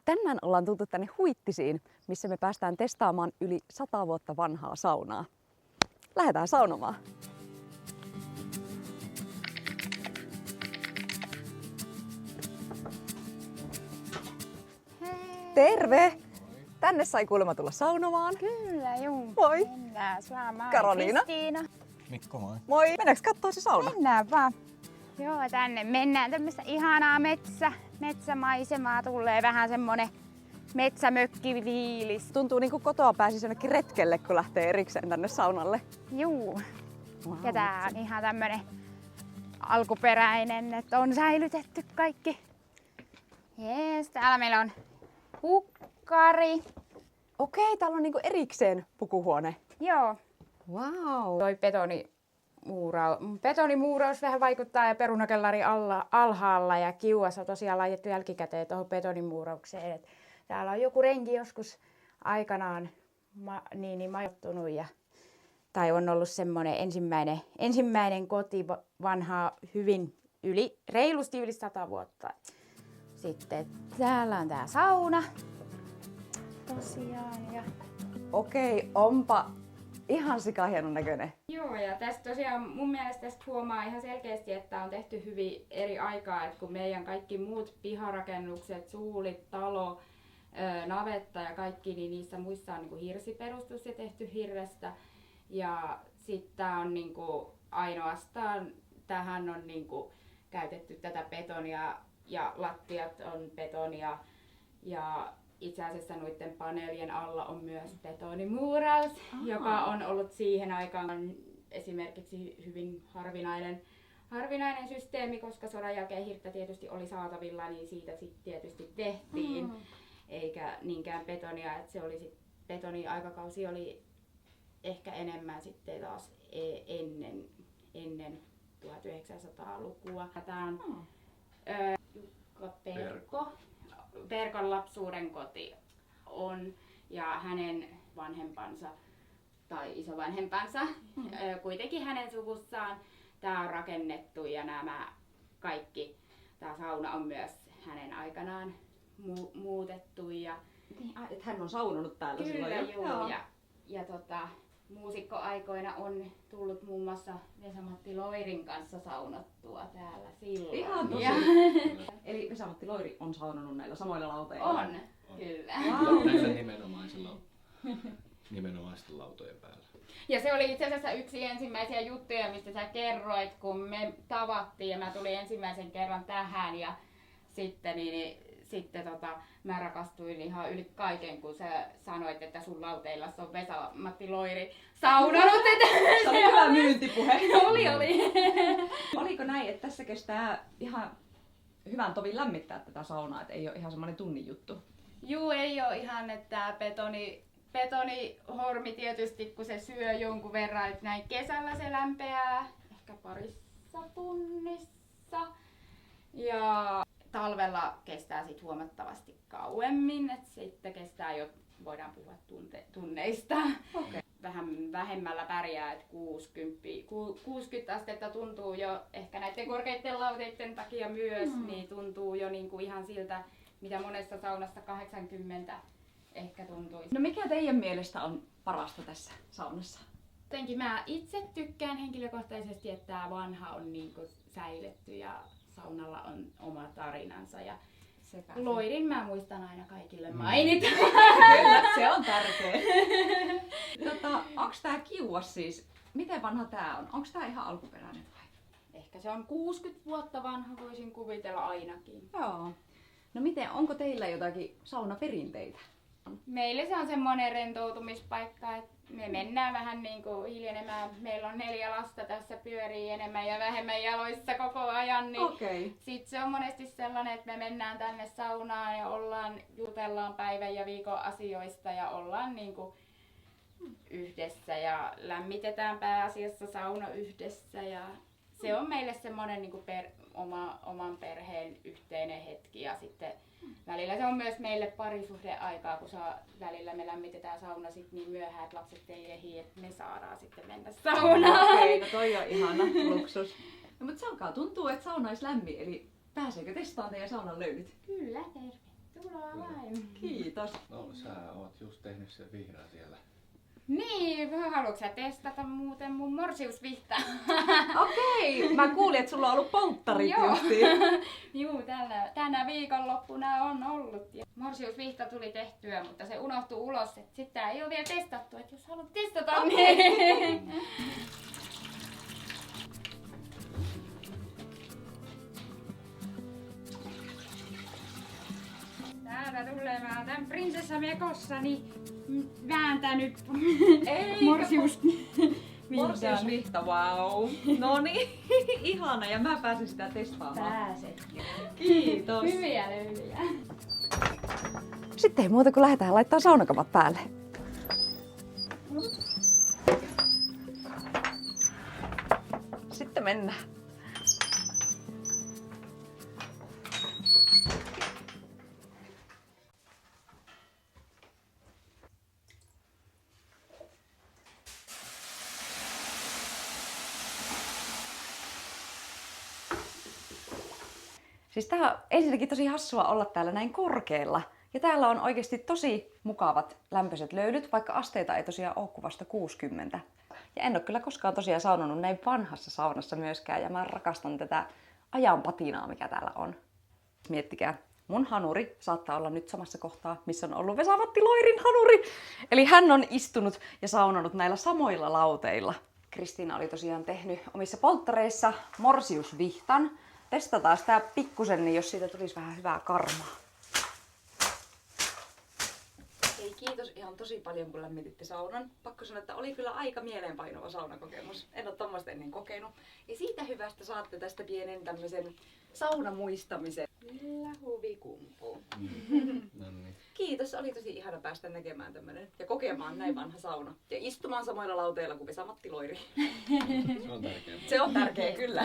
Tänään ollaan tultu tänne Huittisiin, missä me päästään testaamaan yli 100 vuotta vanhaa saunaa. Lähdetään saunomaan. Hei. Terve! Tänne sai kuulemma tulla saunomaan. Kyllä, juu. Moi! Mennään. Mä oon Karoliina. Kristiina. Mikko, moi. Moi! Mennäänkö kattoo se sauna? Mennään vaan. Joo, tänne mennään tämmöistä ihanaa metsämaisemaa. Tulee vähän semmonen metsämökkiviilis. Tuntuu niin kuin kotoa pääsisi jonnekin retkelle, kun lähtee erikseen tänne saunalle. Juu. Wow. Ja tää on ihan tämmönen alkuperäinen, että on säilytetty kaikki. Jees, täällä meillä on hukkari. Okei, täällä on niinku erikseen pukuhuone. Joo. Wow. Toi betonimuuraus vähän vaikuttaa ja perunakellari alhaalla ja kiuas on tosiaan laitettu jälkikäteen tuohon betonimuuraukseen. Et täällä on joku renki joskus aikanaan majoittunut tai on ollut semmoinen ensimmäinen koti vanhaa hyvin reilusti yli 100 vuotta. Sitten täällä on tää sauna tosiaan. Okei, onpa ihan sikahienon näköinen. Joo, ja tästä tosiaan mun mielestä tästä huomaa ihan selkeästi, että on tehty hyvin eri aikaa, että kun meidän kaikki muut piharakennukset, suulit, talo, navetta ja kaikki, niin niissä muissa on niinku hirsiperustus ja tehty hirrestä. Ja sitten tää on niinku ainoastaan, tähän on niinku käytetty tätä betonia ja lattiat on betonia ja itse asiassa noiden paneelien alla on myös betonimuuraus, joka on ollut siihen aikaan esimerkiksi hyvin harvinainen systeemi, koska sodan jälkeen hirttä tietysti oli saatavilla, niin siitä sitten tietysti tehtiin, eikä niinkään betonia, että se oli sit, betoni-aikakausi oli ehkä enemmän sitten taas ennen 1900-lukua. Tämä on Jukka Perkon lapsuuden koti on ja hänen vanhempansa tai isovanhempansa, kuitenkin hänen suvussaan tämä on rakennettu ja nämä kaikki, tämä sauna on myös hänen aikanaan muutettu. Ja Et hän on saunonut täällä kyllä, silloin jo. ja muusikkoaikoina on tullut muun muassa Vesa-Matti Loirin kanssa saunottua täällä silloin. Ihan tosi. Eli Vesa-Matti Loiri on saunonut näillä samoilla lauteilla. On, kyllä. Wow. Näillä nimenomaisten lautojen päällä. Ja se oli itse asiassa yksi ensimmäisiä juttuja, mistä sä kerroit, kun me tavattiin ja mä tulin ensimmäisen kerran tähän ja sitten mä rakastuin ihan yli kaiken, kun sä sanoit, että sun lauteillassa on Vesa-Matti Loiri saunonut. Se oli hyvä myyntipuhe. oli. Oliko näin, että tässä kestää ihan hyvän tovin lämmittää tätä saunaa, että ei ole ihan semmoinen tunnin juttu? Juu, ei ole ihan, että betonihormi tietysti, kun se syö jonkun verran, että näin kesällä se lämpeää ehkä parissa tunnissa. Ja talvella kestää sit huomattavasti kauemmin, että sitten kestää jo, voidaan puhua tunneista. Okay. Vähän vähemmällä pärjää, että 60 astetta tuntuu jo ehkä näiden korkeiden lauteiden takia myös, niin tuntuu jo niinku ihan siltä, mitä monessa saunassa 80 ehkä tuntuisi. No mikä teidän mielestä on parasta tässä saunassa? Jotenkin mä itse tykkään henkilökohtaisesti, että tämä vanha on niinku säilytty ja saunalla on oma tarinansa. Ja Loirin mä muistan aina kaikille mainita. Kyllä, se on tärkeä. Onks tää kiuas siis? Miten vanha tää on? Onks tää ihan alkuperäinen vai? Ehkä se on 60 vuotta vanha, voisin kuvitella ainakin. Joo. No miten, onko teillä jotakin saunaperinteitä? Meille se on semmoinen rentoutumispaikka, että me mennään vähän niin kuin hiljenemään. Meillä on 4 lasta tässä, pyörii enemmän ja vähemmän jaloissa koko ajan. Niin sit se on monesti sellainen, että me mennään tänne saunaan ja jutellaan päivän ja viikon asioista ja ollaan niin kuin yhdessä ja lämmitetään pääasiassa sauna yhdessä. Ja se on meille semmoinen niin kuin oman perheen yhteinen hetki ja sitten välillä se on myös meille parisuhdeaikaa, kun välillä me lämmitetään sauna sit niin myöhään, että lapset ei ehdi, että me saadaan sitten mennä saunaan. Okei, no toi on ihana luksus. No, mutta se alkaa tuntua, että sauna olisi lämmin, eli pääseekö testaamaan teidän saunan löydyt? Kyllä, tervetuloa. Tervetuloa vain. Kiitos. No sä oot just tehnyt sen vihreän siellä. Niin, haluatko sä testata muuten mun morsiusvihtaa? Okei, mä kuulin, että sulla on ollut polttarit Joo. justiin. Juu, tänä viikonloppuna on ollut. Ja morsiusvihta tuli tehtyä, mutta se unohtui ulos. Et sitä ei ole vielä testattu. Et jos haluat testata, niin... Täältä tulee mä tän prinsessamekossani vääntänyt morsius. Morsiusvihta, wow. No niin, ihana ja mä pääsin sitä testaamaan. Pääset. Kiitos. Hyviä löylyjä. Sitten ei muuta kuin lähdetään laittaa saunakamat päälle. Sitten mennään. Siis tää on ensinnäkin tosi hassua olla täällä näin korkealla. Ja täällä on oikeasti tosi mukavat lämpöiset löylyt, vaikka asteita ei tosiaan ole kuin vasta 60. Ja en ole kyllä koskaan tosiaan saunonut näin vanhassa saunassa myöskään. Ja mä rakastan tätä ajan patinaa, mikä täällä on. Miettikää, mun hanuri saattaa olla nyt samassa kohtaa, missä on ollut Vesa-Matti Loirin hanuri. Eli hän on istunut ja saunonut näillä samoilla lauteilla. Kristiina oli tosiaan tehnyt omissa polttareissa morsiusvihtan. Testataan sitä pikkusen, niin jos siitä tulisi vähän hyvää karmaa. Hei, kiitos ihan tosi paljon, kun lämmititte saunan. Pakko sanoa, että oli kyllä aika mieleenpainuva saunakokemus. En ole tommoista ennen kokenut. Ja siitä hyvästä saatte tästä pienen tämmöisen saunamuistamisen. Kyllä huvikumpu. No niin. Kiitos, oli tosi ihana päästä näkemään tämmönen ja kokemaan näin vanha sauna. Ja istumaan samoilla lauteilla kuin Vesa-Matti Loiri. Se on tärkeää. Se on tärkeä, kyllä.